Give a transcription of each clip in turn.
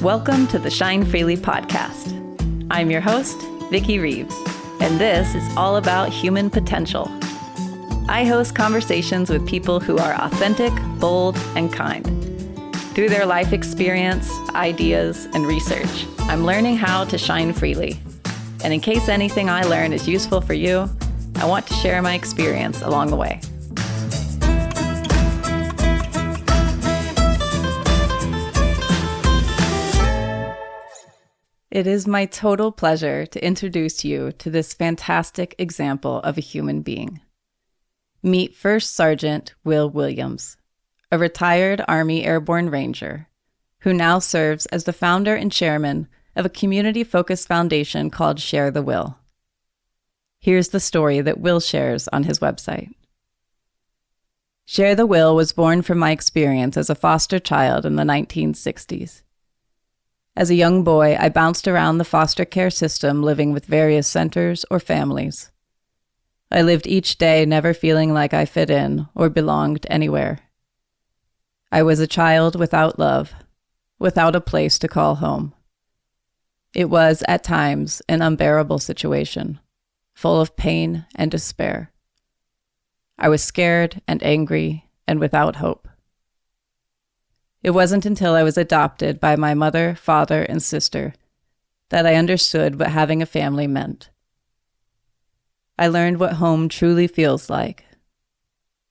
Welcome to the Shine Freely podcast. I'm your host, Vicki Reeves, and this is all about human potential. I host conversations with people who are authentic, bold, and kind. Through their life experience, ideas, and research, I'm learning how to shine freely. And in case anything I learn is useful for you, I want to share my experience along the way. It is my total pleasure to introduce you to this fantastic example of a human being. Meet First Sgt Will Williams, a retired Army Airborne Ranger, who now serves as the founder and chairman of a community-focused foundation called Share the Will. Here's the story that Will shares on his website. Share the Will was born from my experience as a foster child in the 1960s. As a young boy, I bounced around the foster care system, living with various centers or families. I lived each day never feeling like I fit in or belonged anywhere. I was a child without love, without a place to call home. It was, at times, an unbearable situation, full of pain and despair. I was scared and angry and without hope. It wasn't until I was adopted by my mother, father, and sister that I understood what having a family meant. I learned what home truly feels like.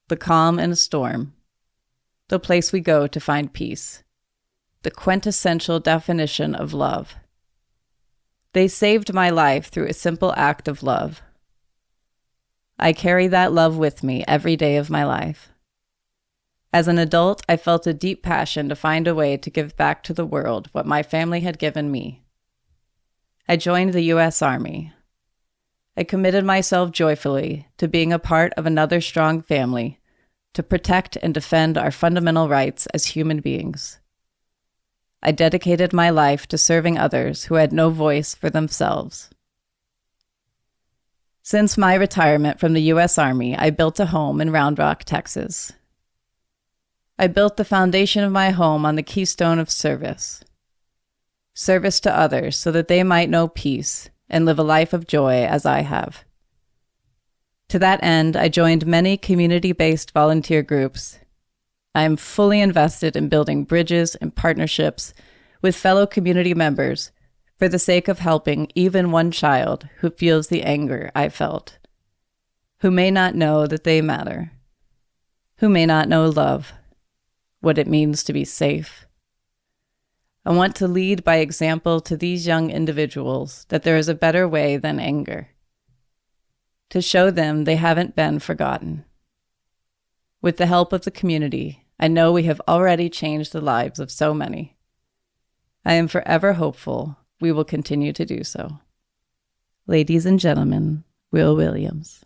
The calm in a storm. The place we go to find peace. The quintessential definition of love. They saved my life through a simple act of love. I carry that love with me every day of my life. As an adult, I felt a deep passion to find a way to give back to the world what my family had given me. I joined the U.S. Army. I committed myself joyfully to being a part of another strong family to protect and defend our fundamental rights as human beings. I dedicated my life to serving others who had no voice for themselves. Since my retirement from the U.S. Army, I built a home in Round Rock, Texas. I built the foundation of my home on the keystone of service. Service to others so that they might know peace and live a life of joy as I have. To that end, I joined many community-based volunteer groups. I am fully invested in building bridges and partnerships with fellow community members for the sake of helping even one child who feels the anger I felt, who may not know that they matter, who may not know love, what it means to be safe. I want to lead by example to these young individuals that there is a better way than anger, to show them they haven't been forgotten. With the help of the community, I know we have already changed the lives of so many. I am forever hopeful we will continue to do so. Ladies and gentlemen, Will Williams.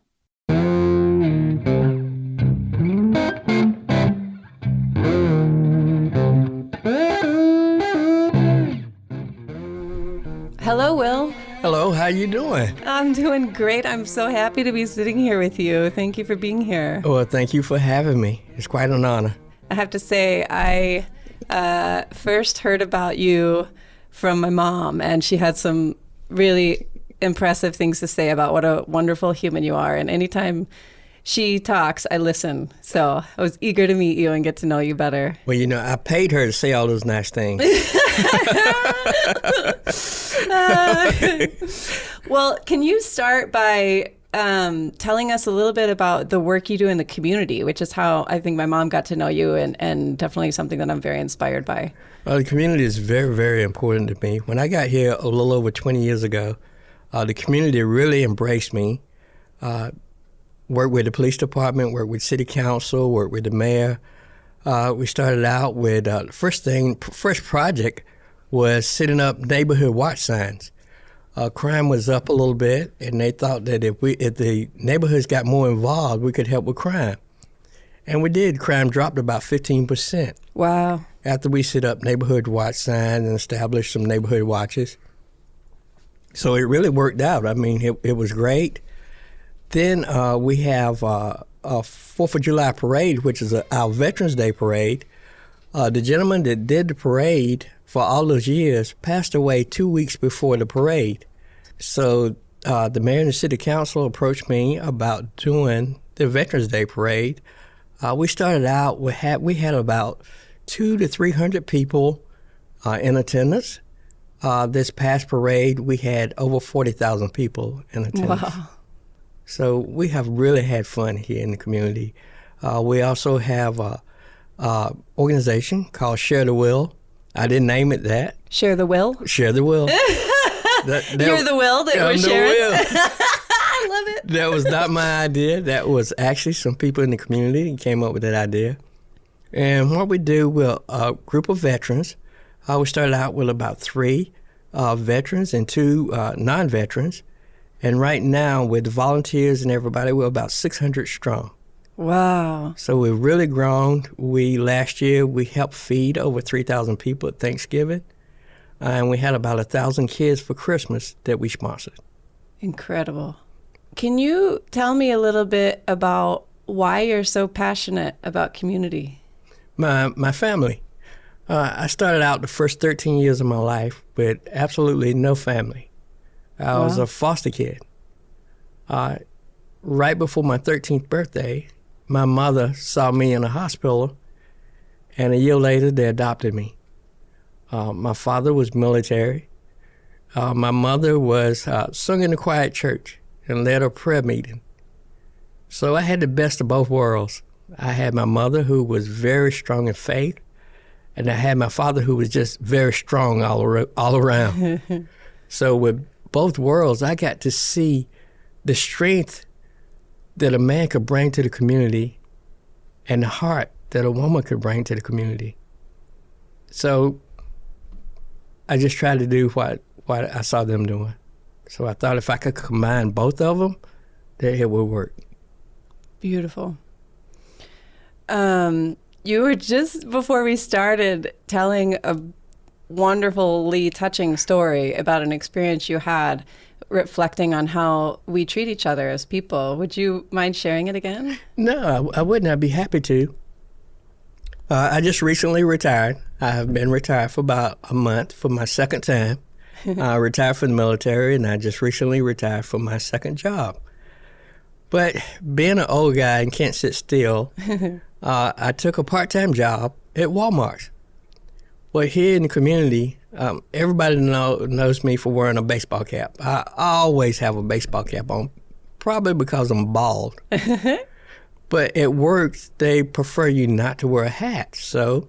Hello, Will. Hello, how you doing? I'm doing great. I'm so happy to be sitting here with you. Thank you for being here. Well, thank you for having me. It's quite an honor. I have to say, I first heard about you from my mom, and she had some really impressive things to say about what a wonderful human you are. And anytime she talks, I listen. So I was eager to meet you and get to know you better. Well, you know, I paid her to say all those nice things. Well, can you start by telling us a little bit about the work you do in the community, which is how I think my mom got to know you, and definitely something that I'm very inspired by. Well, the community is very, very important to me. When I got here a little over 20 years ago, the community really embraced me. Worked with the police department, worked with city council, worked with the mayor. We started out with, first project was setting up neighborhood watch signs. Crime was up a little bit, and they thought that if the neighborhoods got more involved, we could help with crime. And we did. Crime dropped about 15%. Wow. After we set up neighborhood watch signs and established some neighborhood watches. So it really worked out. I mean, it was great. Then we have a 4th of July parade, which is our Veterans Day parade. The gentleman that did the parade for all those years, passed away 2 weeks before the parade. So the mayor and the city council approached me about doing the Veterans Day parade. We started out, we had about 200 to 300 people in attendance. This past parade, we had over 40,000 people in attendance. Wow. So we have really had fun here in the community. We also have an organization called Share the Will. I didn't name it that. Share the will? Share the Will. You're the will that we're sharing? I love it. That was not my idea. That was actually some people in the community who came up with that idea. And what we do, we're a group of veterans. We started out with about 3 veterans and 2 non-veterans. And right now, with the volunteers and everybody, we're about 600 strong. Wow. So we've really grown. Last year, we helped feed over 3,000 people at Thanksgiving. And we had about 1,000 kids for Christmas that we sponsored. Incredible. Can you tell me a little bit about why you're so passionate about community? My family. I started out the first 13 years of my life with absolutely no family. I was a foster kid. Right before my 13th birthday, my mother saw me in a hospital, and a year later, they adopted me. My father was military. My mother was sung in the choir at church and led a prayer meeting. So I had the best of both worlds. I had my mother, who was very strong in faith, and I had my father, who was just very strong all around. So with both worlds, I got to see the strength that a man could bring to the community and the heart that a woman could bring to the community. So I just tried to do what I saw them doing. So I thought if I could combine both of them, that it would work. Beautiful. You were just, before we started, telling a wonderfully touching story about an experience you had reflecting on how we treat each other as people. Would you mind sharing it again? No, I wouldn't. I'd be happy to. I just recently retired. I have been retired for about a month for my second time. I retired from the military, and I just recently retired from my second job. But being an old guy and can't sit still, I took a part-time job at Walmart. Well, here in the community, everybody knows me for wearing a baseball cap. I always have a baseball cap on, probably because I'm bald. But at work, they prefer you not to wear a hat. So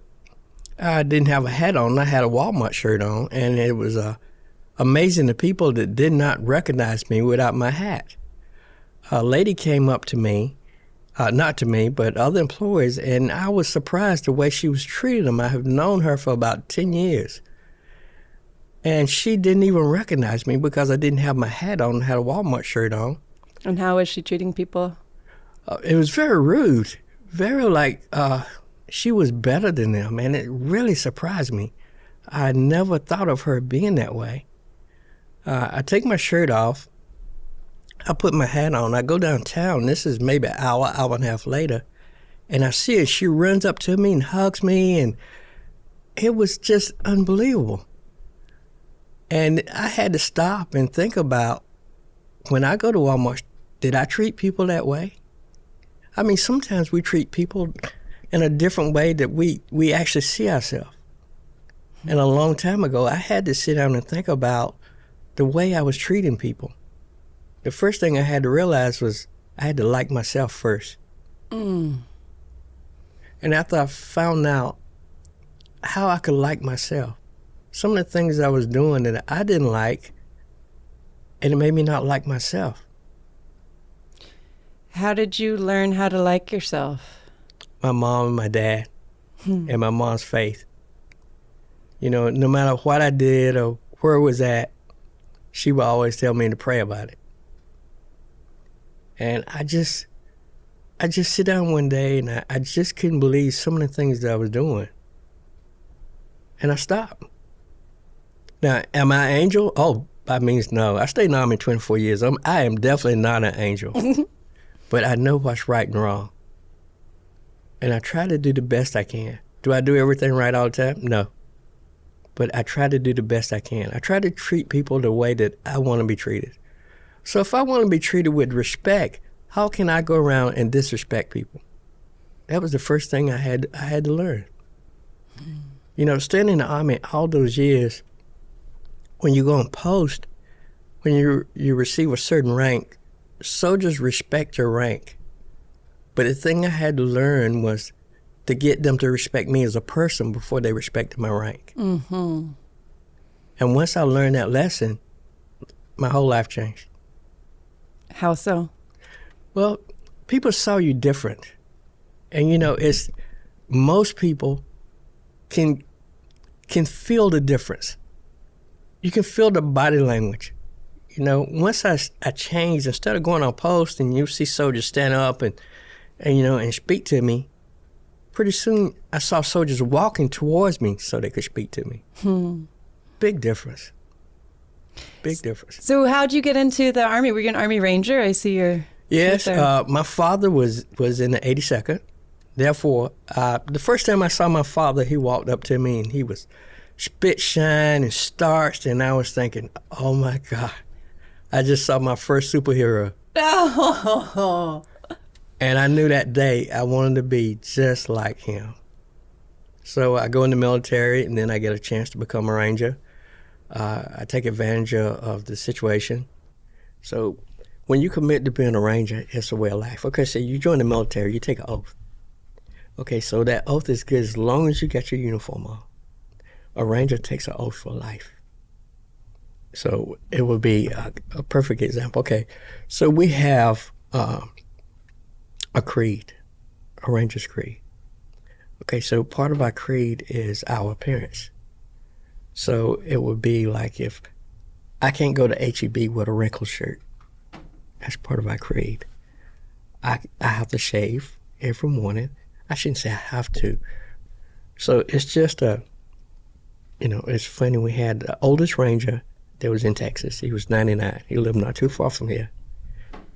I didn't have a hat on. I had a Walmart shirt on, and it was amazing the people that did not recognize me without my hat. A lady came up to me, not to me, but other employees, and I was surprised the way she was treating them. I have known her for about 10 years. And she didn't even recognize me because I didn't have my hat on and had a Walmart shirt on. And how was she treating people? It was very rude, very she was better than them, and it really surprised me. I never thought of her being that way. I take my shirt off, I put my hat on, I go downtown. This is maybe an hour and a half later, and I see her. She runs up to me and hugs me, and it was just unbelievable. And I had to stop and think about, when I go to Walmart, did I treat people that way? I mean, sometimes we treat people in a different way that we actually see ourselves. And a long time ago, I had to sit down and think about the way I was treating people. The first thing I had to realize was I had to like myself first. And after I found out how I could like myself, some of the things I was doing that I didn't like, and it made me not like myself. How did you learn how to like yourself? My mom and my dad, and my mom's faith. You know, no matter what I did or where it was at, she would always tell me to pray about it. And I just sit down one day and I just couldn't believe some of the things that I was doing. And I stopped. Now, am I an angel? Oh, that means no. I stayed in the Army 24 years. I am definitely not an angel. But I know what's right and wrong. And I try to do the best I can. Do I do everything right all the time? No. but I try to do the best I can. I try to treat people the way that I want to be treated. So if I want to be treated with respect, how can I go around and disrespect people? That was the first thing I had to learn. You know, staying in the Army all those years, when you go on post, when you receive a certain rank, soldiers respect your rank. But the thing I had to learn was to get them to respect me as a person before they respected my rank. Mm-hmm. And once I learned that lesson, my whole life changed. How so? Well, people saw you different. And, you know, most people can feel the difference. You can feel the body language. You know, once I changed, instead of going on post and you see soldiers stand up and you know, and speak to me, pretty soon I saw soldiers walking towards me so they could speak to me. Big difference. Big difference. So how'd you get into the Army? Were you an Army Ranger? I see your... Yes, my father was in the 82nd. Therefore, the first time I saw my father, he walked up to me and he was spit shine and starched, and I was thinking, oh my God, I just saw my first superhero. Oh. And I knew that day I wanted to be just like him. So I go in the military, and then I get a chance to become a Ranger. I take advantage of the situation. So when you commit to being a Ranger, it's a way of life. Okay, so you join the military, you take an oath. Okay, so that oath is good as long as you got your uniform on. A Ranger takes an oath for life. So it would be a perfect example. Okay, so we have a creed, a Ranger's creed. Okay, so part of our creed is our appearance. So it would be like if I can't go to HEB with a wrinkled shirt. That's part of our creed. I have to shave every morning. I shouldn't say I have to. So it's just it's funny. We had the oldest Ranger that was in Texas. He was 99. He lived not too far from here.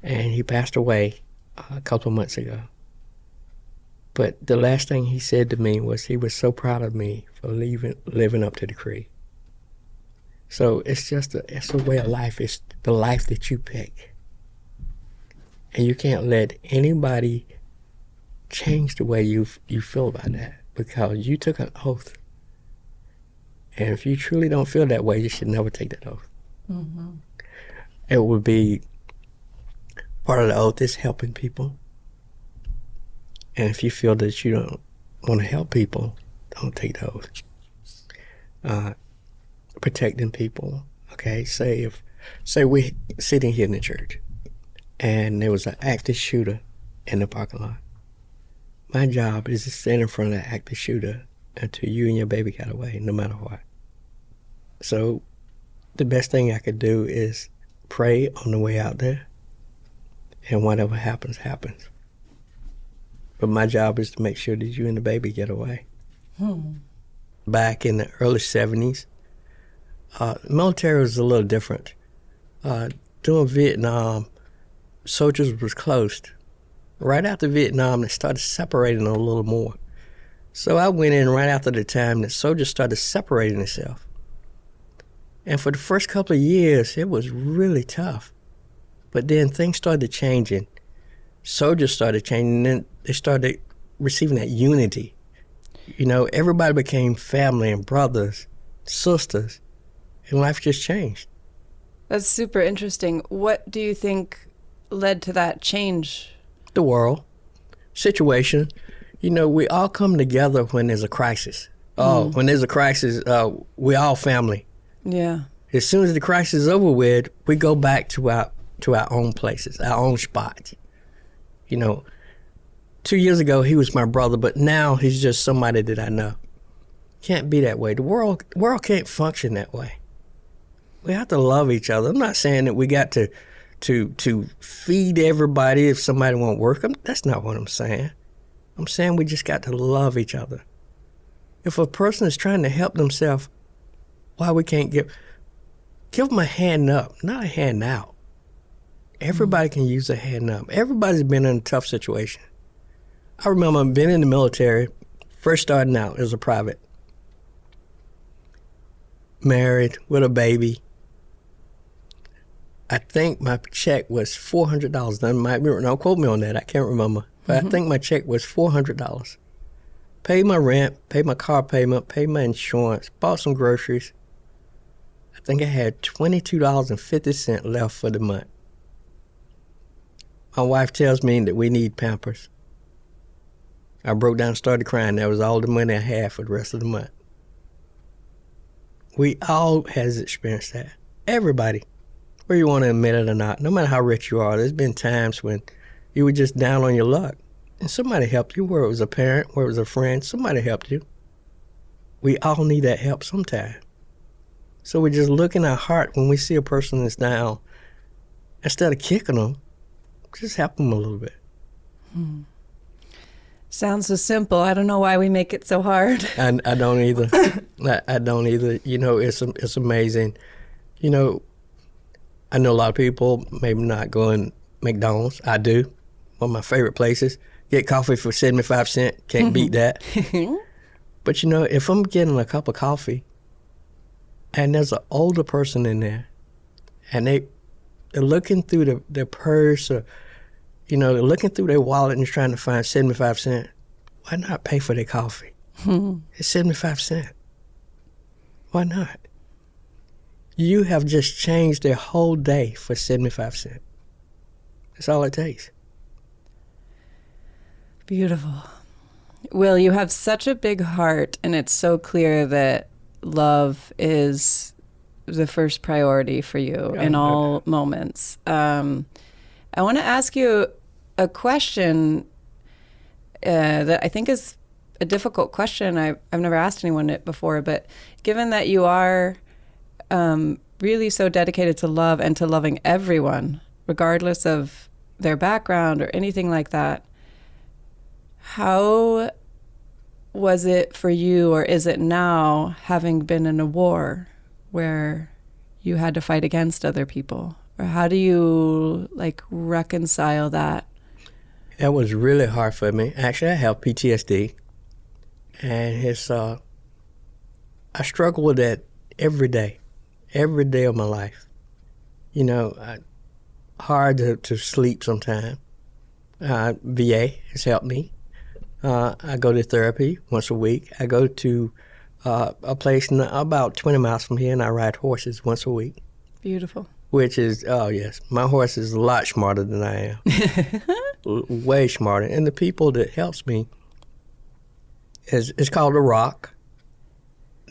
And he passed away a couple of months ago. But the last thing he said to me was he was so proud of me for living up to the creed. So it's a way of life. It's the life that you pick. And you can't let anybody change the way you feel about that, because you took an oath. And if you truly don't feel that way, you should never take that oath. Mm-hmm. It would be part of the oath is helping people. And if you feel that you don't want to help people, don't take the oath. Protecting people. Okay, say we sitting here in the church and there was an active shooter in the parking lot. My job is to stand in front of that active shooter until you and your baby got away, no matter what. So the best thing I could do is pray on the way out there, and whatever happens, happens. But my job is to make sure that you and the baby get away. Back in the early 70s, the military was a little different. During Vietnam, soldiers was closed. Right after Vietnam, they started separating a little more. So I went in right after the time that soldiers started separating themselves. And for the first couple of years, it was really tough. But then things started changing. Soldiers started changing, and then they started receiving that unity. You know, everybody became family and brothers, sisters, and life just changed. That's super interesting. What do you think led to that change? The world, situation. You know, we all come together when there's a crisis. When there's a crisis, we all family. Yeah. As soon as the crisis is over with, we go back to our own places, our own spots. You know, 2 years ago, he was my brother, but now he's just somebody that I know. Can't be that way. The world can't function that way. We have to love each other. I'm not saying that we got to feed everybody if somebody won't work. That's not what I'm saying. I'm saying we just got to love each other. If a person is trying to help themselves, why we can't give them a hand up, not a hand out. Everybody can use a hand up. Everybody's been in a tough situation. I remember being in the military, first starting out as a private. married with a baby. I think my check was $400. Don't quote me on that. I can't remember. But I think my check was $400. Paid my rent, paid my car payment, paid my insurance, bought some groceries. I think I had $22.50 left for the month. My wife tells me that we need Pampers. I broke down and started crying. That was all the money I had for the rest of the month. We all has experienced that. Everybody. Whether you want to admit it or not, no matter how rich you are, there's been times when you were just down on your luck. And somebody helped you, whether it was a parent, whether it was a friend, somebody helped you. We all need that help sometime. So we just look in our heart when we see a person that's down, instead of kicking them, just help them a little bit. Sounds so simple. I don't know why we make it so hard. I don't either. I don't either. You know, it's amazing. You know, I know a lot of people maybe not going McDonald's. I do. One of my favorite places. Get coffee for 75 cents. Can't beat that. But, you know, if I'm getting a cup of coffee and there's an older person in there and they're looking through their purse or, you know, they're looking through their wallet and trying to find 75 cents, why not pay for their coffee? It's 75 cents. Why not? You have just changed their whole day for 75 cents. That's all it takes. Beautiful. Will, you have such a big heart, and it's so clear that love is the first priority for you in all moments. I want to ask you a question that I think is a difficult question. I've never asked anyone it before, but given that you are really so dedicated to love and to loving everyone, regardless of their background or anything like that, how was it for you, or is it now, having been in a war where you had to fight against other people? Or how do you reconcile that? That was really hard for me. Actually, I have PTSD, and it's I struggle with that every day of my life. You know, hard to sleep sometimes. VA has helped me. I go to therapy once a week. I go to a place about 20 miles from here, and I ride horses once a week. Beautiful. Which is, oh yes, my horse is a lot smarter than I am. Way smarter. And the people that helps me is called The Rock.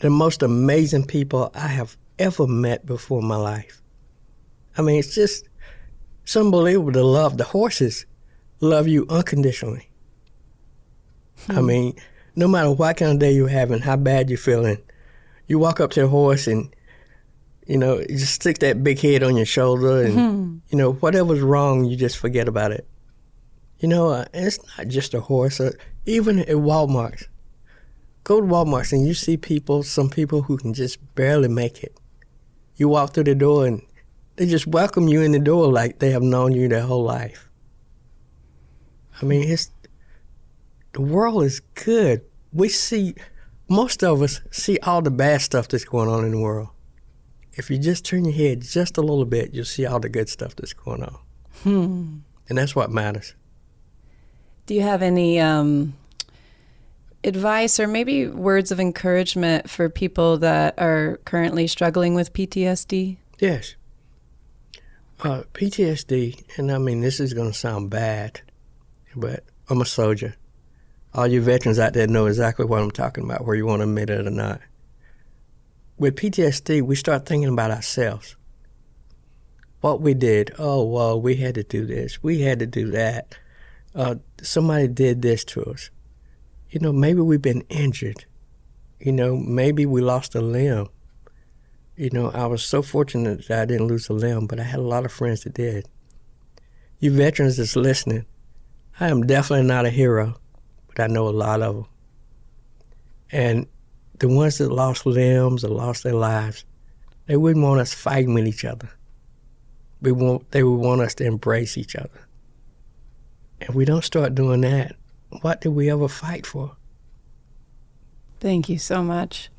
The most amazing people I have ever met before in my life. I mean, it's unbelievable to love. The horses love you unconditionally. I mean, no matter what kind of day you're having, how bad you're feeling, you walk up to the horse and, you know, you just stick that big head on your shoulder and, you know, whatever's wrong, you just forget about it. You know, it's not just a horse. Even at Walmart, go to Walmart and you see some people who can just barely make it. You walk through the door and they just welcome you in the door like they have known you their whole life. I mean, the world is good. Most of us see all the bad stuff that's going on in the world. If you just turn your head just a little bit, you'll see all the good stuff that's going on. And that's what matters. Do you have any advice or maybe words of encouragement for people that are currently struggling with PTSD? Yes. PTSD, and I mean, this is going to sound bad, but I'm a soldier. All you veterans out there know exactly what I'm talking about, whether you want to admit it or not. With PTSD, we start thinking about ourselves. What we did. Oh, well, we had to do this. We had to do that. Somebody did this to us. You know, maybe we've been injured. You know, maybe we lost a limb. You know, I was so fortunate that I didn't lose a limb, but I had a lot of friends that did. You veterans that's listening, I am definitely not a hero, but I know a lot of them. And the ones that lost limbs or lost their lives, they wouldn't want us fighting with each other. They would want us to embrace each other. If we don't start doing that, what did we ever fight for? Thank you so much.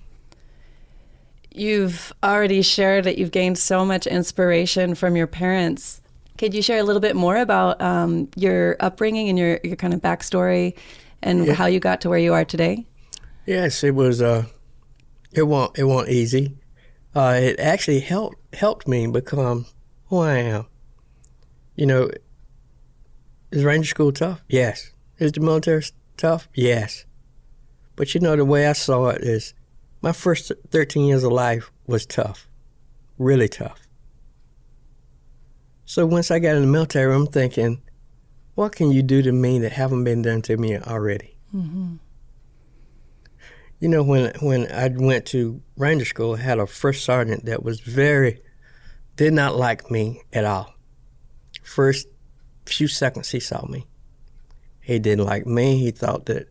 You've already shared that you've gained so much inspiration from your parents. Could you share a little bit more about your upbringing and your kind of backstory and how you got to where you are today? Yes, it was. It wasn't easy. It actually helped me become who I am. You know, is Ranger School tough? Yes. Is the military tough? Yes. But you know, the way I saw it is, my first 13 years of life was tough, really tough. So once I got in the military, I'm thinking, what can you do to me that haven't been done to me already? Mm-hmm. You know, when I went to Ranger School, I had a first sergeant that was did not like me at all. First few seconds he saw me, he didn't like me. He thought that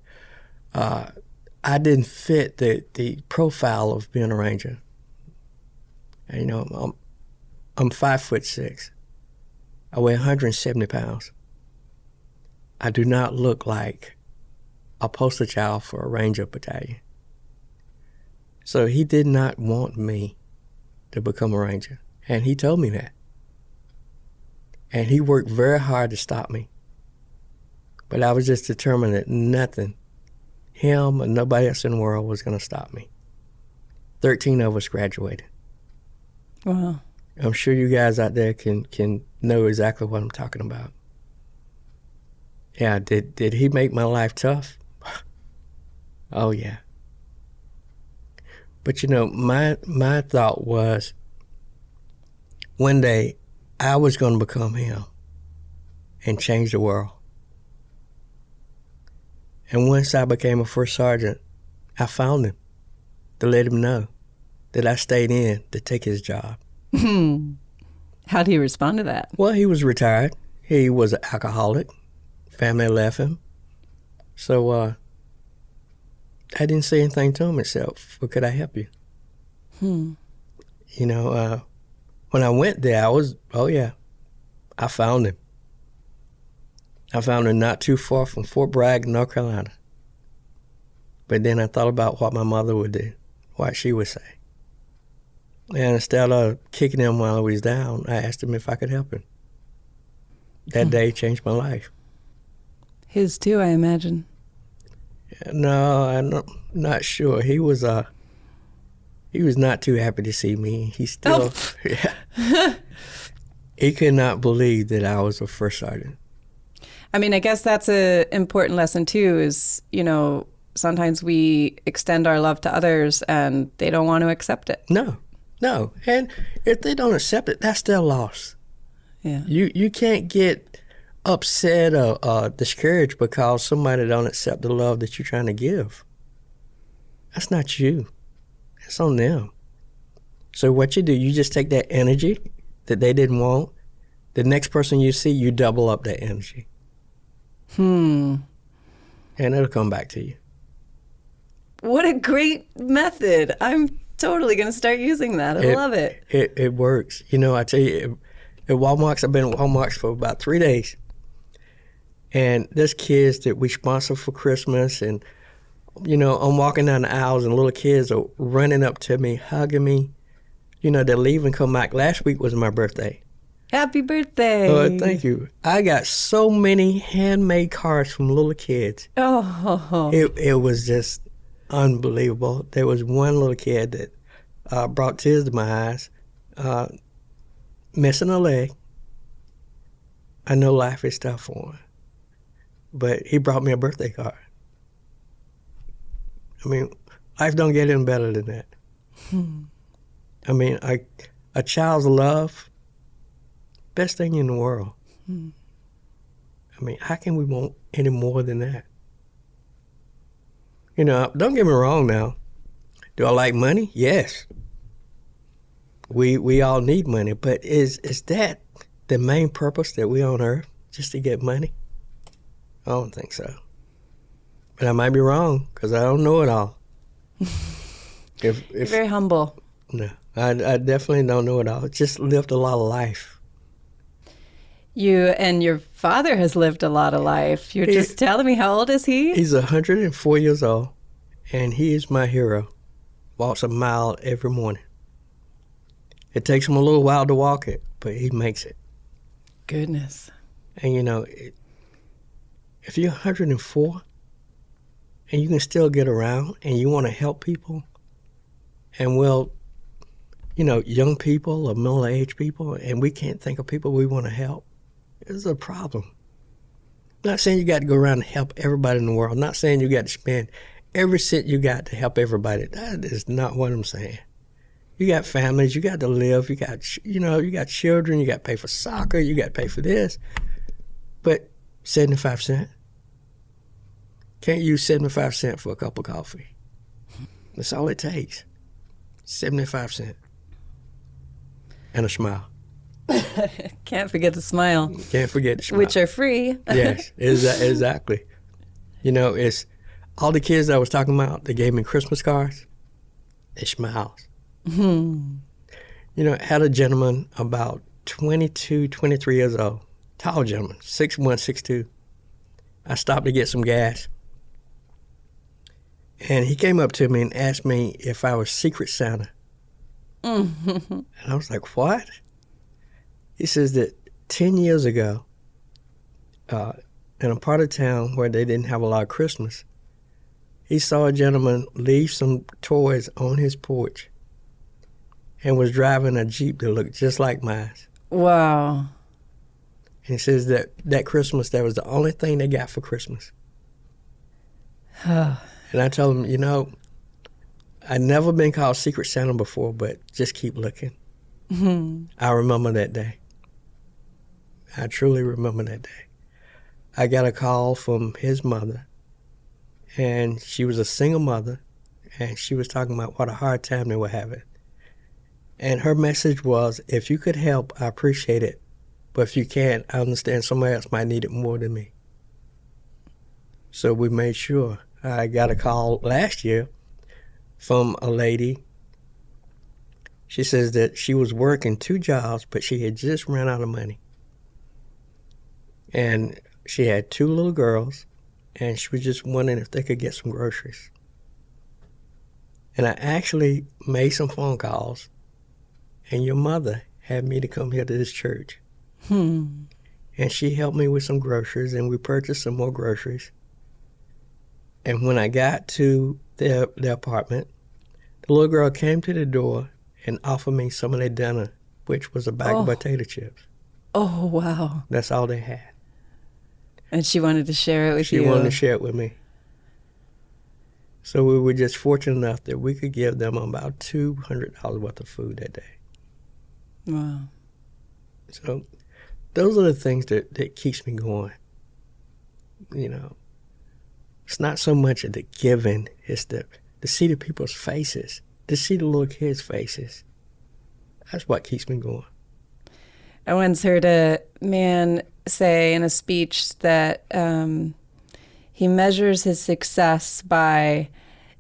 I didn't fit the profile of being a Ranger. And, you know, I'm 5'6". I weigh 170 pounds. I do not look like a poster child for a Ranger battalion. So he did not want me to become a Ranger. And he told me that. And he worked very hard to stop me. But I was just determined that nothing, him or nobody else in the world, was going to stop me. 13 of us graduated. Wow. I'm sure you guys out there can know exactly what I'm talking about. Yeah, did he make my life tough? Oh, yeah. But, you know, my thought was, one day I was going to become him and change the world. And once I became a first sergeant, I found him to let him know that I stayed in to take his job. How did he respond to that? Well, he was retired. He was an alcoholic. Family left him. So I didn't say anything to him except, well, could I help you? You know, when I went there, I found him. I found him not too far from Fort Bragg, North Carolina. But then I thought about what my mother would do, what she would say. And instead of kicking him while he was down, I asked him if I could help him. That day changed my life. His too, I imagine. No, I'm not sure. He was not too happy to see me. He still, he could not believe that I was a first sergeant. I mean, I guess that's an important lesson too, is, you know, sometimes we extend our love to others and they don't want to accept it. No. And if they don't accept it, that's their loss. Yeah. You can't get upset or discouraged because somebody don't accept the love that you're trying to give. That's not you. It's on them. So what you do, you just take that energy that they didn't want. The next person you see, you double up that energy. And it'll come back to you. What a great method. I'm totally going to start using that. I love it. It works. You know, I tell you, at Walmart's, I've been at Walmart's for about 3 days. And there's kids that we sponsor for Christmas. And, you know, I'm walking down the aisles and little kids are running up to me, hugging me. You know, they leave and come back. Last week was my birthday. Happy birthday. Oh, thank you. I got so many handmade cards from little kids. Oh. It was just unbelievable. There was one little kid that brought tears to my eyes, missing a leg. I know life is tough for him, but he brought me a birthday card. I mean, life don't get any better than that. I mean, a child's love, best thing in the world. I mean, how can we want any more than that? You know, don't get me wrong now. Do I like money? Yes. We all need money, but is that the main purpose that we on earth, just to get money? I don't think so. But I might be wrong, because I don't know it all. You're very humble. No, I definitely don't know it all. Just lived a lot of life. You and your father has lived a lot of life. You're just telling me, how old is he? He's 104 years old, and he is my hero. Walks a mile every morning. It takes him a little while to walk it, but he makes it. Goodness. And, if you're 104 and you can still get around and you want to help people, and young people or middle-aged people, and we can't think of people we want to help, it's a problem. Not saying you got to go around and help everybody in the world. Not saying you got to spend every cent you got to help everybody. That is not what I'm saying. You got families, you got to live, you got, you got children, you got to pay for soccer, you got to pay for this. But 75 cents? Can't use 75 cents for a cup of coffee. That's all it takes. 75 cents. And a smile. Can't forget the smile. Can't forget the smile. Which are free. Yes, exactly. It's all the kids that I was talking about that gave me Christmas cards, they smiles. Had a gentleman about 22, 23 years old, tall gentleman, 6'1", 6'2". I stopped to get some gas. And he came up to me and asked me if I was Secret Santa. And I was like, what? He says that 10 years ago, in a part of town where they didn't have a lot of Christmas, he saw a gentleman leave some toys on his porch and was driving a Jeep that looked just like mine. Wow. And he says that Christmas, that was the only thing they got for Christmas. And I told him, I'd never been called Secret Santa before, but just keep looking. I remember that day. I truly remember that day. I got a call from his mother, and she was a single mother, and she was talking about what a hard time they were having. And her message was, if you could help, I appreciate it. But if you can't, I understand somebody else might need it more than me. So we made sure. I got a call last year from a lady. She says that she was working 2 jobs, but she had just run out of money. And she had 2 little girls, and she was just wondering if they could get some groceries. And I actually made some phone calls, and your mother had me to come here to this church. And she helped me with some groceries, and we purchased some more groceries. And when I got to the apartment, the little girl came to the door and offered me some of their dinner, which was a bag of potato chips. Oh, wow. That's all they had. And she wanted to share it with you. She wanted to share it with me. So we were just fortunate enough that we could give them about $200 worth of food that day. Wow. So those are the things that keeps me going. It's not so much of the giving, it's to see the people's faces, to see the little kids' faces. That's what keeps me going. I once heard a man say in a speech that he measures his success by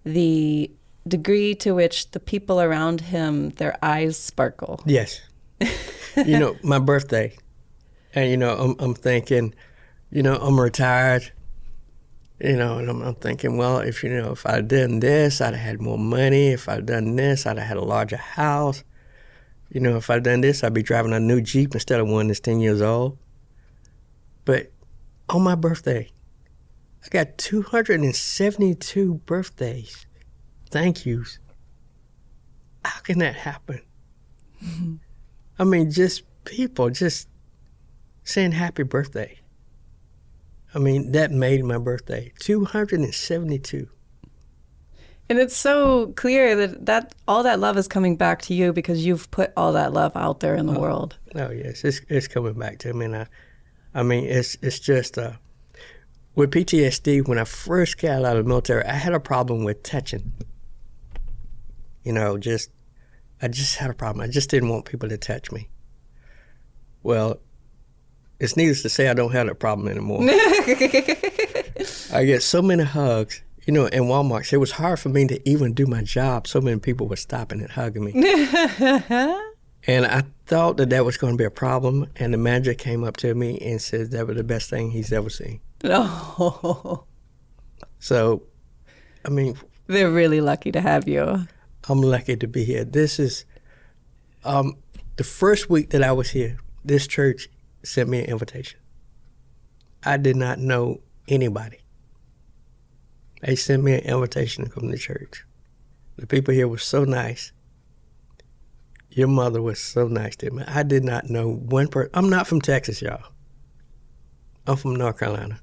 the degree to which the people around him, their eyes sparkle. Yes. My birthday. And, I'm thinking, I'm retired. And I'm thinking, well, if I'd done this, I'd have had more money. If I'd done this, I'd have had a larger house. If I'd done this, I'd be driving a new Jeep instead of one that's 10 years old. But on my birthday, I got 272 birthdays. Thank yous. How can that happen? I mean, just people just saying happy birthday. I mean, that made my birthday. 272. And it's so clear that all that love is coming back to you because you've put all that love out there in the world. Oh, yes. It's coming back to me. And I mean, it's just, with PTSD, when I first got out of the military, I had a problem with touching. I just had a problem. I just didn't want people to touch me. Well, it's needless to say I don't have that problem anymore. I get so many hugs. In Walmart, it was hard for me to even do my job. So many people were stopping and hugging me. And I thought that was going to be a problem. And the manager came up to me and said that was the best thing he's ever seen. Oh. So, I mean... They're really lucky to have you. I'm lucky to be here. This is The first week that I was here, this church sent me an invitation. I did not know anybody. They sent me an invitation to come to church. The people here were so nice. Your mother was so nice to me. I did not know one person. I'm not from Texas, y'all. I'm from North Carolina.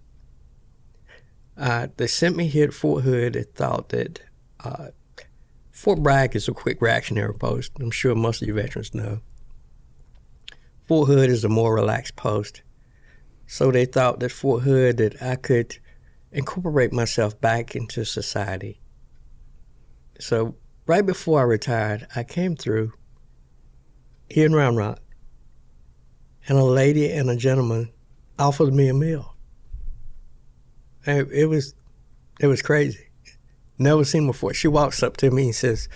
They sent me here to Fort Hood. They thought that Fort Bragg is a quick reactionary post. I'm sure most of you veterans know. Fort Hood is a more relaxed post. So they thought that Fort Hood, that I could incorporate myself back into society. So right before I retired, I came through here in Round Rock, and a lady and a gentleman offered me a meal. And it was crazy. Never seen before. She walks up to me and says,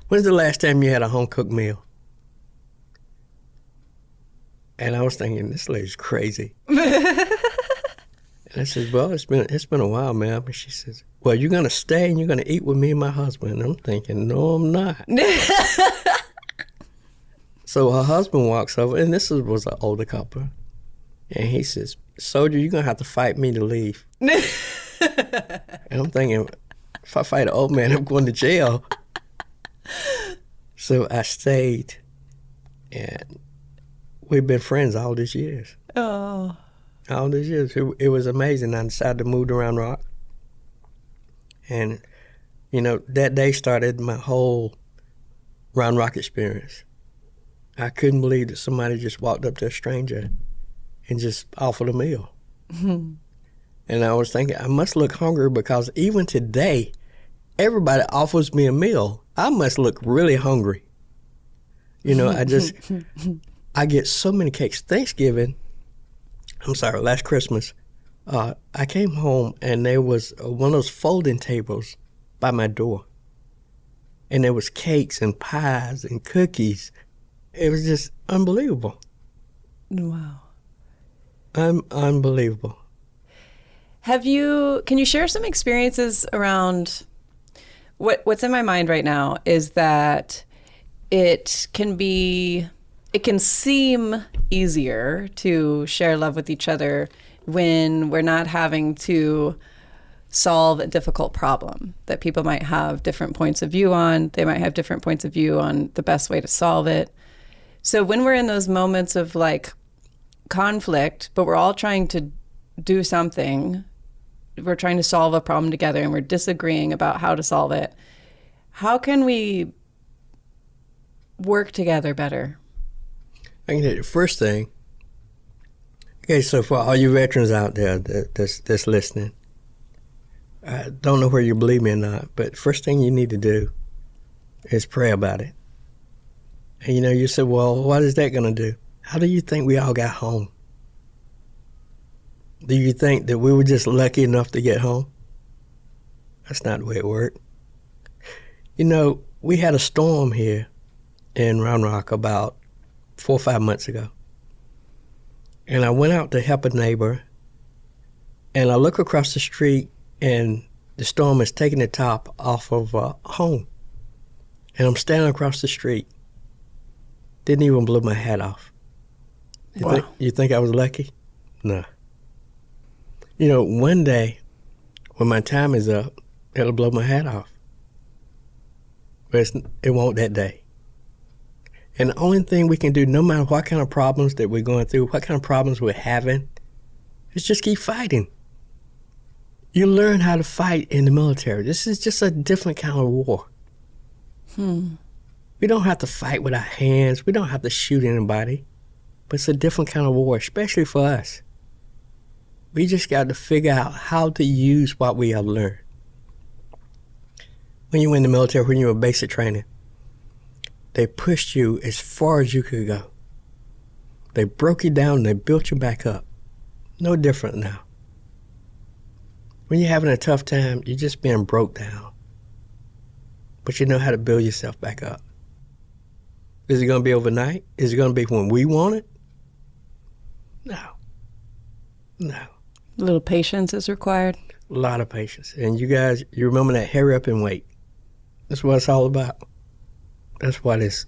"When's the last time you had a home-cooked meal?" And I was thinking, this lady's crazy. And I said, "Well, it's been a while, ma'am." And she says, "Well, you're gonna stay and you're gonna eat with me and my husband." And I'm thinking, no, I'm not. So her husband walks over, and this was an older couple, and he says, "Soldier, you're gonna have to fight me to leave." And I'm thinking, if I fight an old man, I'm going to jail. So I stayed, and we've been friends all these years. Oh. All these years. It was amazing. I decided to move to Round Rock. And, that day started my whole Round Rock experience. I couldn't believe that somebody just walked up to a stranger and just offered a meal. And I was thinking, I must look hungry, because even today, everybody offers me a meal. I must look really hungry. I get so many cakes. Last Christmas, I came home and there was one of those folding tables by my door. And there was cakes and pies and cookies. It was just unbelievable. Wow. Unbelievable. Can you share some experiences around, what's in my mind right now is that it can seem easier to share love with each other when we're not having to solve a difficult problem that people might have different points of view on. They might have different points of view on the best way to solve it. So when we're in those moments of conflict, but we're all trying to do something, we're trying to solve a problem together and we're disagreeing about how to solve it, how can we work together better? I can tell you the first thing. Okay, so for all you veterans out there that's listening, I don't know whether you believe me or not, but first thing you need to do is pray about it. And you say, well, what is that going to do? How do you think we all got home? Do you think that we were just lucky enough to get home? That's not the way it worked. We had a storm here in Round Rock about 4 or 5 months ago. And I went out to help a neighbor, and I look across the street, and the storm is taking the top off of a home. And I'm standing across the street. Didn't even blow my hat off. You think I was lucky? No. One day, when my time is up, it'll blow my hat off. But it won't that day. And the only thing we can do, no matter what kind of problems that we're going through, what kind of problems we're having, is just keep fighting. You learn how to fight in the military. This is just a different kind of war. We don't have to fight with our hands. We don't have to shoot anybody. But it's a different kind of war, especially for us. We just got to figure out how to use what we have learned. When you were in the military, when you were basic training, they pushed you as far as you could go. They broke you down and they built you back up. No different now. When you're having a tough time, you're just being broke down. But you know how to build yourself back up. Is it going to be overnight? Is it going to be when we want it? No. A little patience is required. A lot of patience. And you guys, you remember that hurry up and wait. That's what it's all about. That's what it's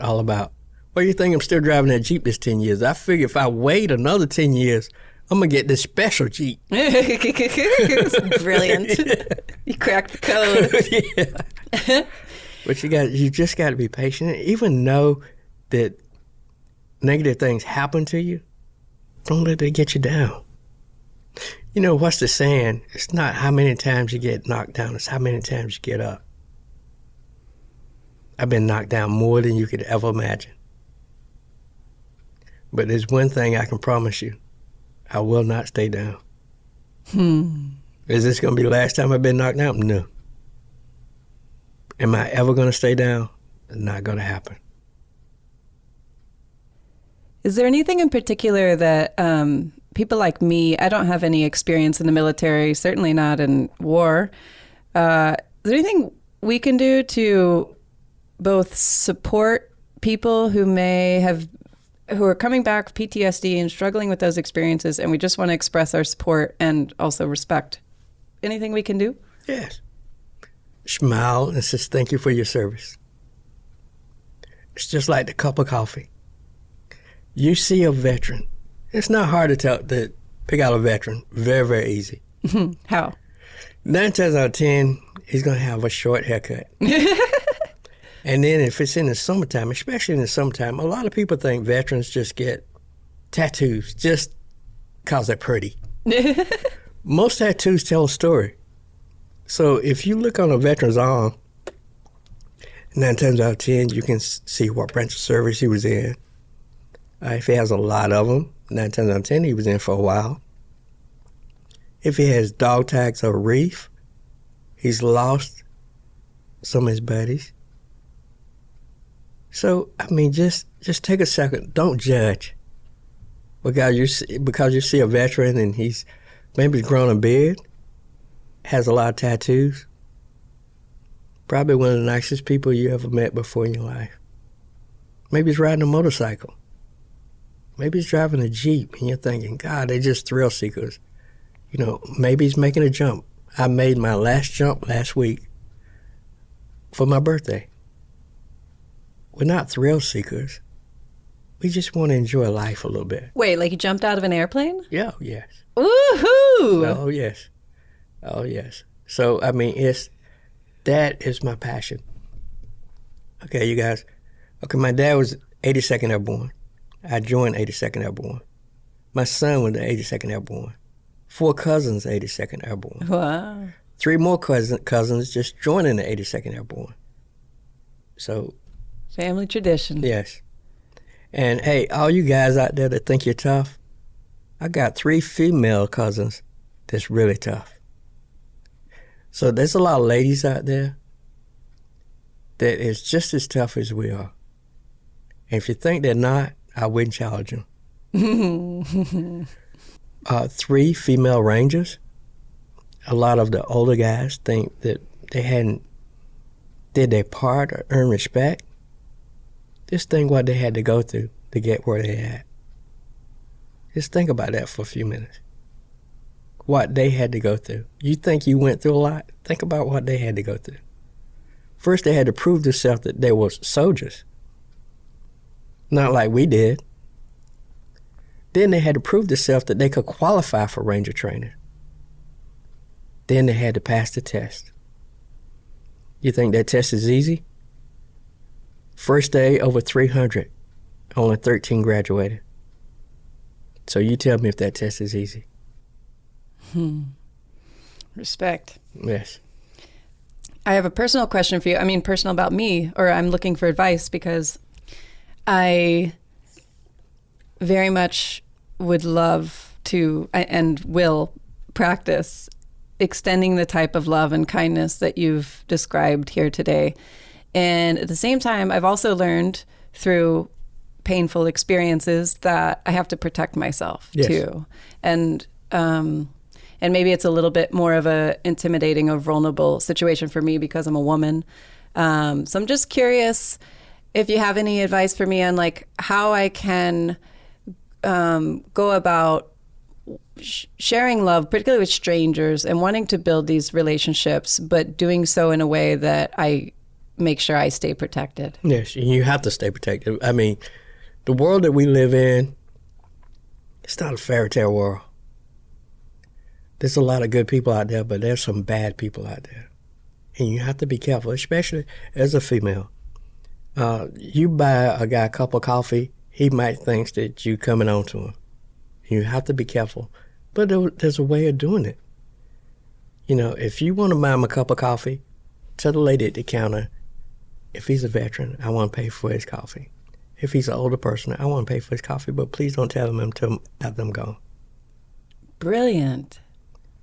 all about. Why do you think I'm still driving that Jeep this 10 years? I figure if I wait another 10 years, I'm going to get this special Jeep. It's brilliant. You cracked the code. Yeah. But you just got to be patient. Even know that negative things happen to you. Don't let that get you down. You know, what's the saying? It's not how many times you get knocked down, it's how many times you get up. I've been knocked down more than you could ever imagine. But there's one thing I can promise you. I will not stay down. Is this going to be the last time I've been knocked down? No. Am I ever going to stay down? It's not going to happen. Is there anything in particular that people like me, I don't have any experience in the military, certainly not in war. Is there anything we can do to both support people who are coming back with PTSD and struggling with those experiences, and we just want to express our support and also respect? Anything we can do? Yes. Smile and say thank you for your service. It's just like the cup of coffee. You see a veteran. It's not hard to pick out a veteran. Very, very easy. How? 9 times out of 10, he's going to have a short haircut. And then if it's in the summertime, especially in the summertime, a lot of people think veterans just get tattoos just because they're pretty. Most tattoos tell a story. So if you look on a veteran's arm, 9 times out of 10, you can see what branch of service he was in. If he has a lot of them, 9 times out of 10, he was in for a while. If he has dog tags or reef, he's lost some of his buddies. So, I mean, just take a second. Don't judge. Because you see a veteran and he's grown a beard, has a lot of tattoos, probably one of the nicest people you ever met before in your life. Maybe he's riding a motorcycle. Maybe he's driving a Jeep and you're thinking, God, they're just thrill seekers. You know, maybe he's making a jump. I made my last jump last week for my birthday. We're not thrill seekers. We just want to enjoy life a little bit. Wait, like you jumped out of an airplane? Yeah, yes. Woohoo! Oh, yes. Oh, yes. So, I mean, that is my passion. Okay, you guys. Okay, my dad was 82nd Airborne. I joined 82nd Airborne. My son was the 82nd Airborne. 4 cousins, 82nd Airborne. Wow. 3 more cousins just joining the 82nd Airborne. So. Family tradition. Yes. And hey, all you guys out there that think you're tough, I got 3 female cousins that's really tough. So there's a lot of ladies out there that is just as tough as we are. And if you think they're not, I wouldn't challenge them. 3 female Rangers. A lot of the older guys think that they hadn't did their part or earn respect. Just think what they had to go through to get where they at. Just think about that for a few minutes. What they had to go through. You think you went through a lot? Think about what they had to go through. First, they had to prove themselves that they were soldiers. Not like we did. Then they had to prove themselves that they could qualify for Ranger training. Then they had to pass the test. You think that test is easy? First day, over 300. Only 13 graduated. So you tell me if that test is easy. Respect. Yes. I have a personal question for you. I mean, personal about me, or I'm looking for advice because I very much would love to and will practice extending the type of love and kindness that you've described here today. And at the same time, I've also learned through painful experiences that I have to protect myself too. And maybe it's a little bit more of a intimidating or vulnerable situation for me because I'm a woman. So I'm just curious if you have any advice for me on like how I can go about sharing love, particularly with strangers, and wanting to build these relationships, but doing so in a way that I make sure I stay protected. Yes, and you have to stay protected. I mean, the world that we live in, it's not a fairy tale world. There's a lot of good people out there, but there's some bad people out there. And you have to be careful, especially as a female. You buy a guy a cup of coffee, he might think that you coming on to him. You have to be careful. But there's a way of doing it. You know, if you want to buy him a cup of coffee, tell the lady at the counter, if he's a veteran, I want to pay for his coffee. If he's an older person, I want to pay for his coffee, but please don't tell him until after I'm gone. Brilliant.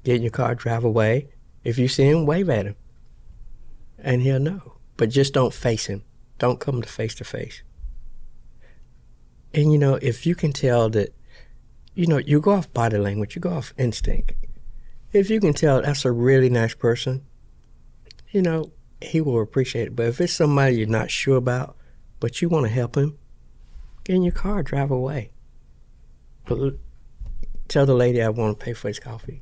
Get in your car, drive away. If you see him, wave at him. And he'll know. But just don't face him. Don't come to face. And, you know, if you can tell that, you know, you go off body language, you go off instinct. If you can tell that's a really nice person, you know, he will appreciate it. But if it's somebody you're not sure about, but you want to help him, get in your car, drive away. But tell the lady I want to pay for his coffee.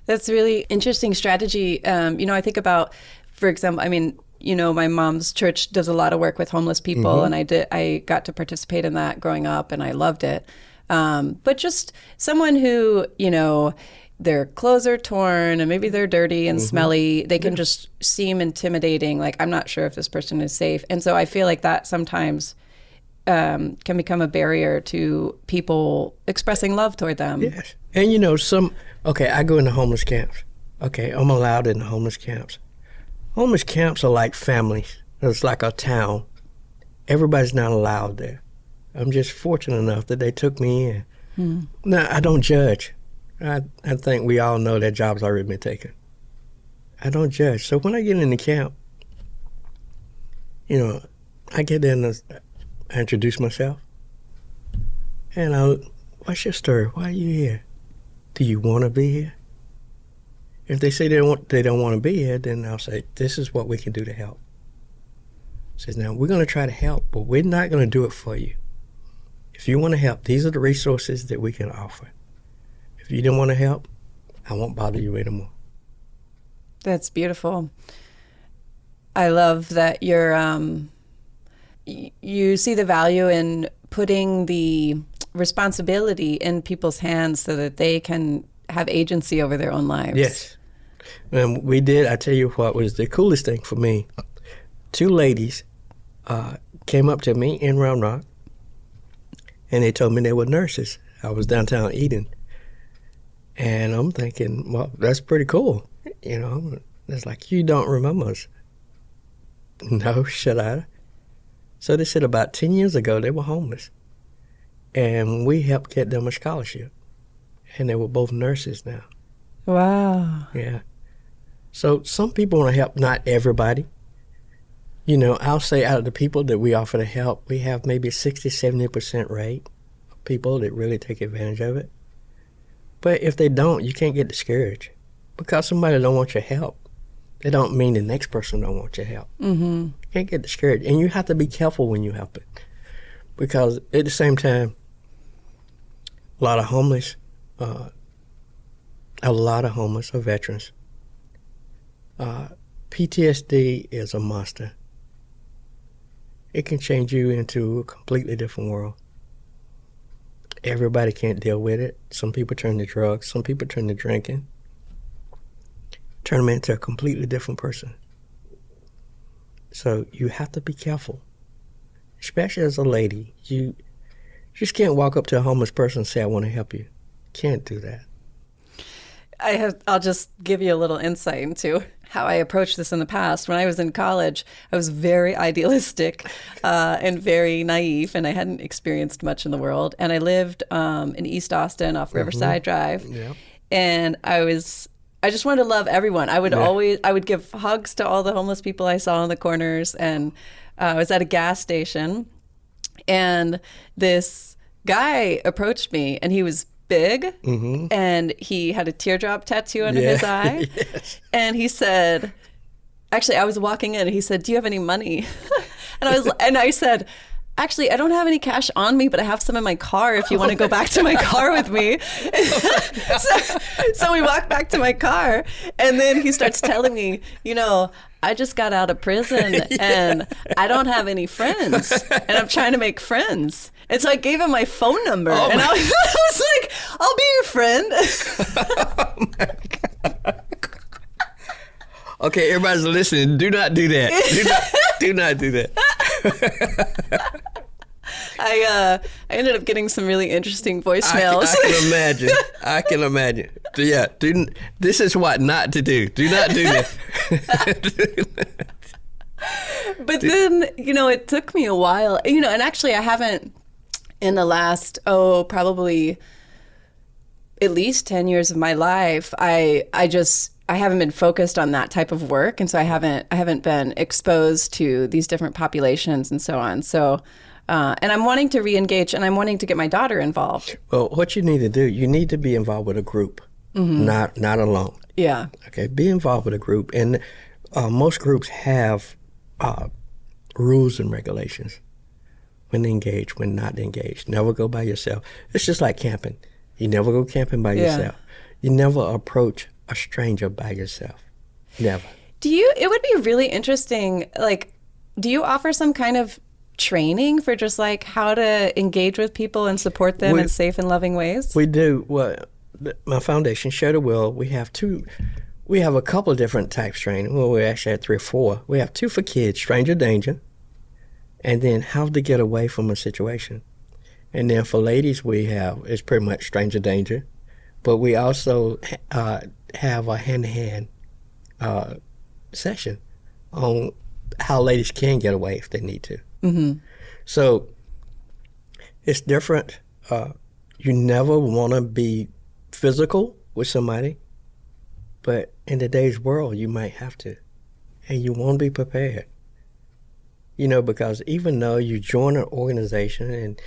That's really interesting strategy. You know, I think about, for example, I mean, you know, my mom's church does a lot of work with homeless people, and I got to participate in that growing up, and I loved it. But just someone who, you know, their clothes are torn and maybe they're dirty and smelly, they can just seem intimidating. Like, I'm not sure if this person is safe. And so I feel like that sometimes can become a barrier to people expressing love toward them. Yes. And, you know, I go into homeless camps. Okay, I'm allowed in the homeless camps. Homeless camps are like families. It's like a town. Everybody's not allowed there. I'm just fortunate enough that they took me in. Now, I don't judge. I think we all know that job's already been taken. I don't judge. So when I get in the camp, you know, I get there and I introduce myself. And what's your story? Why are you here? Do you want to be here? If they say they don't want to be here, then I'll say, this is what we can do to help. Says, now, we're going to try to help, but we're not going to do it for you. If you want to help, these are the resources that we can offer. If you don't want to help, I won't bother you anymore. That's beautiful. I love that you see the value in putting the responsibility in people's hands so that they can have agency over their own lives. Yes. And we did. I tell you what was the coolest thing for me. 2 ladies came up to me in Round Rock, and they told me they were nurses. I was downtown Eden. And I'm thinking, well, that's pretty cool. You know, it's like, you don't remember us. No, should I? So they said about 10 years ago, they were homeless. And we helped get them a scholarship. And they were both nurses now. Wow. Yeah. So some people want to help, not everybody. You know, I'll say out of the people that we offer to help, we have maybe 60-70% rate of people that really take advantage of it. But if they don't, you can't get discouraged. Because somebody don't want your help, they don't mean the next person don't want your help. You can't get discouraged. And you have to be careful when you help it. Because at the same time, a lot of homeless are veterans. PTSD is a monster. It can change you into a completely different world. Everybody can't deal with it. Some people turn to drugs. Some people turn to drinking. Turn them into a completely different person. So you have to be careful. Especially as a lady. You just can't walk up to a homeless person and say, I want to help you. Can't do that. I'll just give you a little insight into how I approached this in the past. When I was in college, I was very idealistic and very naive, and I hadn't experienced much in the world. And I lived in East Austin off Riverside Drive. Yeah. And I just wanted to love everyone. I would give hugs to all the homeless people I saw on the corners. And I was at a gas station, and this guy approached me, and he was big, and he had a teardrop tattoo under his eye. Yes. And he said, actually, I was walking in, and he said, do you have any money? And I said, actually, I don't have any cash on me, but I have some in my car if you want to go back to my car with me. So we walk back to my car, and then he starts telling me, I just got out of prison and I don't have any friends, and I'm trying to make friends. And so I gave him my phone number, and I was like, I'll be your friend. Oh my God. Okay, everybody's listening. Do not do that. Do not do that. I ended up getting some really interesting voicemails. I can imagine. Yeah, this is what not to do. Do not do this. But then, it took me a while, and actually I haven't, in the last, probably at least 10 years of my life, I haven't been focused on that type of work. And so I haven't been exposed to these different populations and so on. So, and I'm wanting to re-engage, and I'm wanting to get my daughter involved. Well, what you need to do, you need to be involved with a group, not alone. Yeah. Okay, be involved with a group. And most groups have rules and regulations. When to engage, when not to engage. Never go by yourself. It's just like camping. You never go camping by yourself. You never approach a stranger by yourself. Never. It would be really interesting, do you offer some kind of training for just how to engage with people and support them in safe and loving ways? We do. Well, my foundation, Sgt Will, we have a couple of different types of training. Well, we actually had 3 or 4. We have 2 for kids, stranger danger, and then how to get away from a situation. And then for ladies, it's pretty much stranger danger, but we also have a hand-to-hand session on how ladies can get away if they need to. Mm-hmm. So it's different. You never want to be physical with somebody, but in today's world, you might have to, and you want to be prepared. Because even though you join an organization and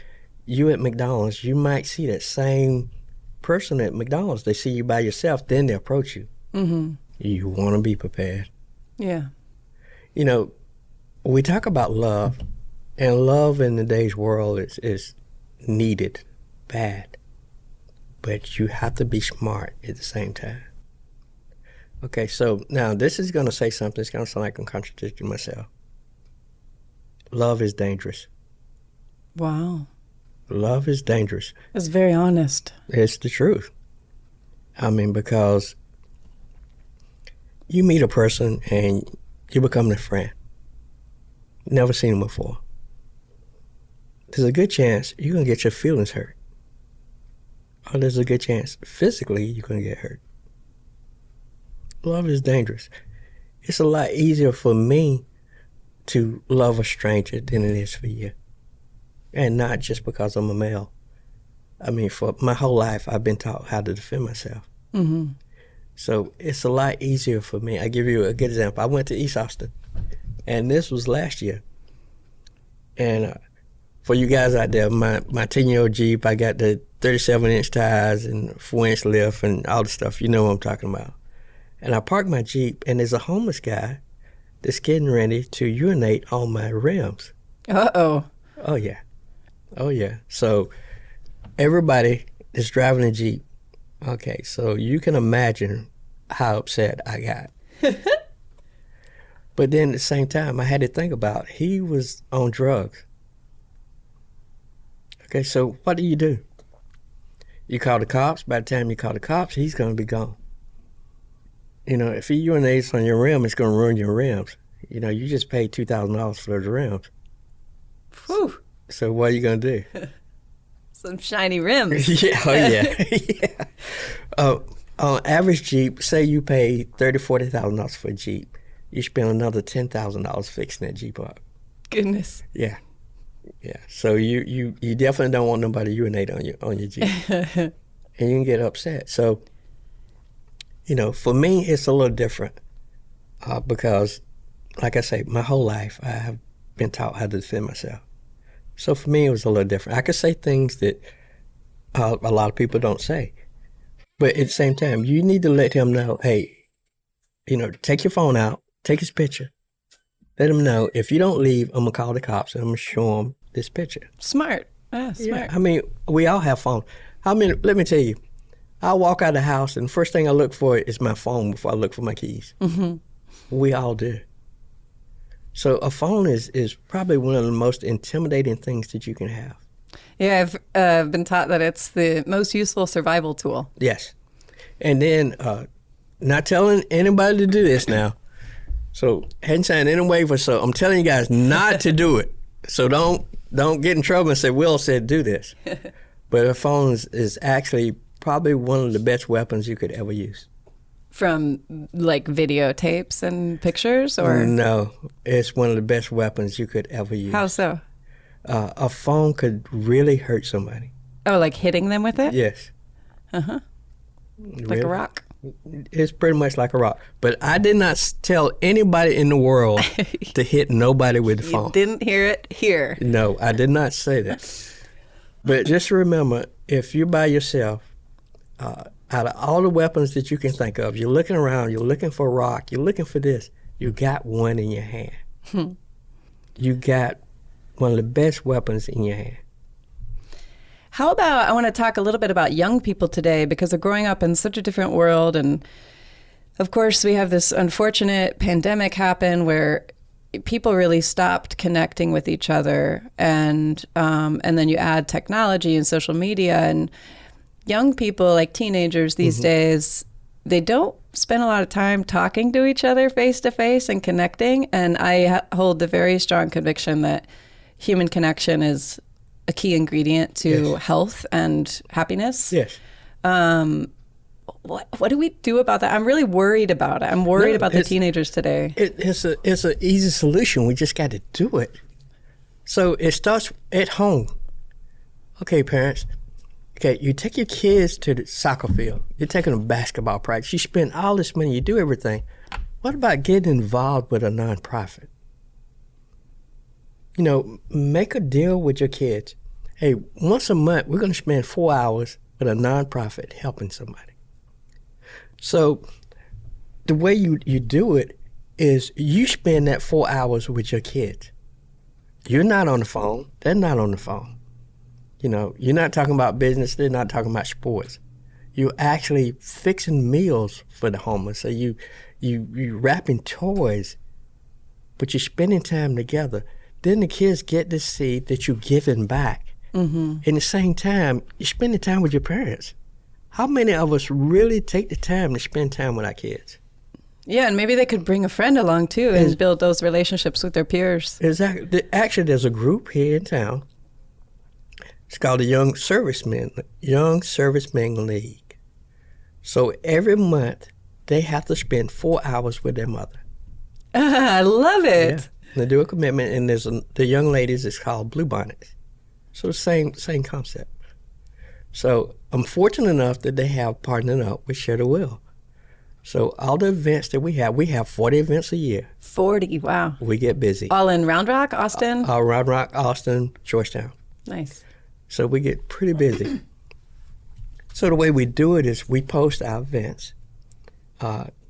you at McDonald's, you might see that same person at McDonald's. They see you by yourself, then they approach you. Mm-hmm. You want to be prepared. Yeah. We talk about love, and love in today's world is needed bad, but you have to be smart at the same time. Okay, so now this is going to say something. It's going to sound like I'm contradicting myself. Love is dangerous. Wow. Love is dangerous. That's very honest. It's the truth. Because you meet a person and you become their friend. Never seen them before. There's a good chance you're going to get your feelings hurt. Or there's a good chance physically you're going to get hurt. Love is dangerous. It's a lot easier for me to love a stranger than it is for you. And not just because I'm a male. For my whole life, I've been taught how to defend myself. Mm-hmm. So it's a lot easier for me. I give you a good example. I went to East Austin, and this was last year. And for you guys out there, my 10-year-old Jeep, I got the 37-inch tires and 4-inch lift and all the stuff. You know what I'm talking about. And I parked my Jeep, and there's a homeless guy that's getting ready to urinate on my rims. Uh-oh. Oh, yeah. Oh, yeah. So everybody is driving a Jeep. Okay, so you can imagine how upset I got. But then at the same time, I had to think about he was on drugs. Okay, so what do? You call the cops. By the time you call the cops, he's going to be gone. If he urinates on your rim, it's going to ruin your rims. You just paid $2,000 for those rims. Whew. So what are you going to do? Some shiny rims. Yeah, oh yeah. Yeah. On average Jeep, say you pay $30,000, $40,000 for a Jeep, you spend another $10,000 fixing that Jeep up. Goodness. Yeah. Yeah. So you definitely don't want nobody to urinate on your Jeep. And you can get upset. So, for me, it's a little different because, like I say, my whole life I have been taught how to defend myself. So for me, it was a little different. I could say things that a lot of people don't say. But at the same time, you need to let him know, hey, take your phone out, take his picture. Let him know, if you don't leave, I'm going to call the cops and I'm going to show him this picture. Smart. Smart. Yeah, I mean, we all have phones. Let me tell you, I walk out of the house and the first thing I look for is my phone before I look for my keys. Mm-hmm. We all do. So a phone is probably one of the most intimidating things that you can have. Yeah, I've been taught that it's the most useful survival tool. Yes. And then, not telling anybody to do this now. So, hadn't signed any waiver, so I'm telling you guys not to do it. So don't get in trouble and say, Will said do this. But a phone is actually probably one of the best weapons you could ever use. From like videotapes and pictures, or? No, it's one of the best weapons you could ever use. How so? A phone could really hurt somebody. Oh, like hitting them with it? Yes. Uh-huh. Like a rock? It's pretty much like a rock. But I did not tell anybody in the world to hit nobody with the phone. You didn't hear it here. No, I did not say that. But just remember, if you're by yourself, out of all the weapons that you can think of, you're looking around, you're looking for a rock, you're looking for this, you got one in your hand. You got one of the best weapons in your hand. How about, I want to talk a little bit about young people today, because they're growing up in such a different world. And of course, we have this unfortunate pandemic happen where people really stopped connecting with each other. And then you add technology and social media, and young people, like teenagers these days, they don't spend a lot of time talking to each other face to face and connecting. And I hold the very strong conviction that human connection is a key ingredient to health and happiness. Yes. What do we do about that? I'm really worried about it. I'm worried about the teenagers today. It's an easy solution. We just got to do it. So it starts at home. Okay, parents. Okay, you take your kids to the soccer field. You're taking them to basketball practice. You spend all this money. You do everything. What about getting involved with a nonprofit? You know, make a deal with your kids. Hey, once a month, we're going to spend 4 hours with a nonprofit helping somebody. So the way you do it is you spend that 4 hours with your kids. You're not on the phone. They're not on the phone. You know, you're not talking about business. They're not talking about sports. You're actually fixing meals for the homeless. So you wrapping toys, but you're spending time together. Then the kids get to see that you're giving back. Mm-hmm. In the same time, you're spending time with your parents. How many of us really take the time to spend time with our kids? Yeah, and maybe they could bring a friend along too and build those relationships with their peers. Exactly. Actually, there's a group here in town. It's called the Young Servicemen League. So every month, they have to spend 4 hours with their mother. I love it. Yeah. They do a commitment, and there's the young ladies is called Blue Bonnets. So same concept. So I'm fortunate enough that they have partnered up with Sgt Will. So all the events that we have 40 events a year. 40, wow. We get busy. All in Round Rock, Austin? All Round Rock, Austin, Georgetown. Nice. So we get pretty busy. So the way we do it is we post our events.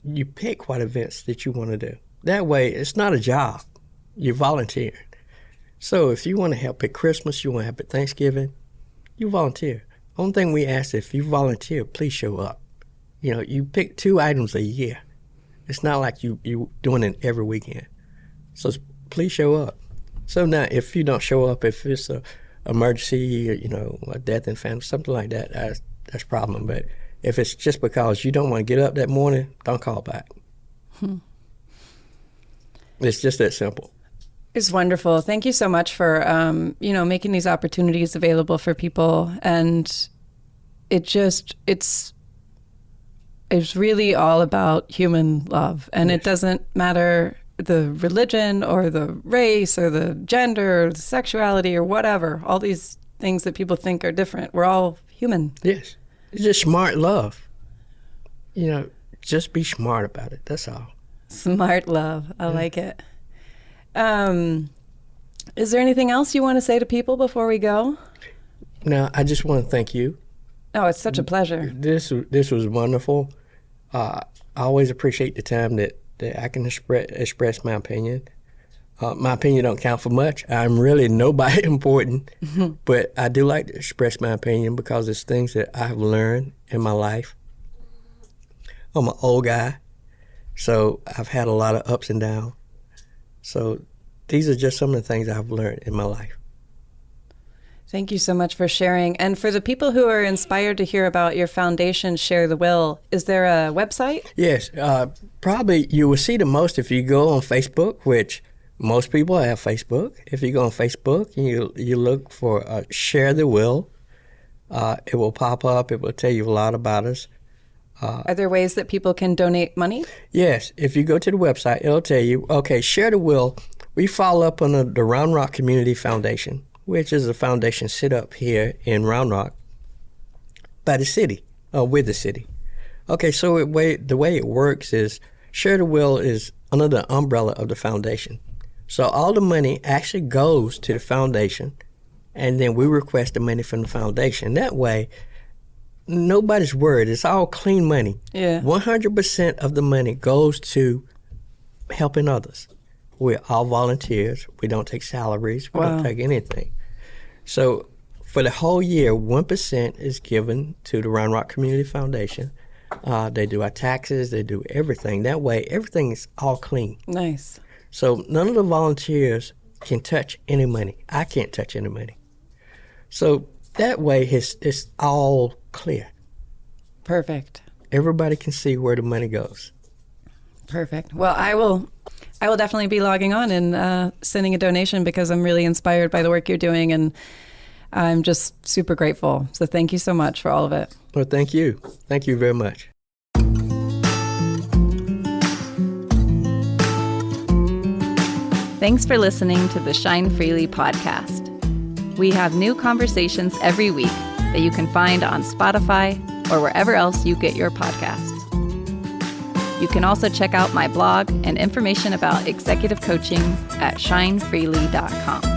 You pick what events that you want to do. That way, it's not a job. You're volunteering. So if you want to help at Christmas, you want to help at Thanksgiving, you volunteer. Only thing we ask is if you volunteer, please show up. You know, you pick 2 items a year. It's not like you doing it every weekend. So please show up. So now if you don't show up, if it's an emergency or, you know, a death in family, something like that, that's a problem. But if it's just because you don't want to get up that morning, don't call back. It's just that simple. It's wonderful. Thank you so much for, making these opportunities available for people. And it's really all about human love. And It doesn't matter the religion or the race or the gender or the sexuality or whatever, all these things that people think are different. We're all human. Yes. It's just smart love. You know, just be smart about it. That's all. Smart love. I like it. Is there anything else you want to say to people before we go? No, I just want to thank you. Oh, it's such a pleasure. This was wonderful. I always appreciate the time that I can express my opinion. My opinion don't count for much. I'm really nobody important, but I do like to express my opinion because it's things that I've learned in my life. I'm an old guy, so I've had a lot of ups and downs. So these are just some of the things I've learned in my life. Thank you so much for sharing. And for the people who are inspired to hear about your foundation, Share the Will, is there a website? Yes, probably you will see the most if you go on Facebook, which most people have Facebook. If you go on Facebook and you look for Share the Will, it will pop up. It will tell you a lot about us. Are there ways that people can donate money? Yes, if you go to the website, it'll tell you, okay, Share the Will. We follow up on the Round Rock Community Foundation, which is a foundation set up here in Round Rock by the city, with the city. Okay, so the way it works is Share the Will is under the umbrella of the foundation. So all the money actually goes to the foundation, and then we request the money from the foundation. That way, nobody's worried. It's all clean money. Yeah. 100% of the money goes to helping others. We're all volunteers. We don't take salaries. We don't take anything. So for the whole year, 1% is given to the Round Rock Community Foundation. They do our taxes. They do everything. That way, everything is all clean. Nice. So none of the volunteers can touch any money. I can't touch any money. So that way, it's all clear. Perfect. Everybody can see where the money goes. Perfect. Well, I will definitely be logging on and sending a donation because I'm really inspired by the work you're doing, and I'm just super grateful. So thank you so much for all of it. Well, thank you. Thank you very much. Thanks for listening to the Shine Freely podcast. We have new conversations every week that you can find on Spotify or wherever else you get your podcasts. You can also check out my blog and information about executive coaching at shinefreely.com.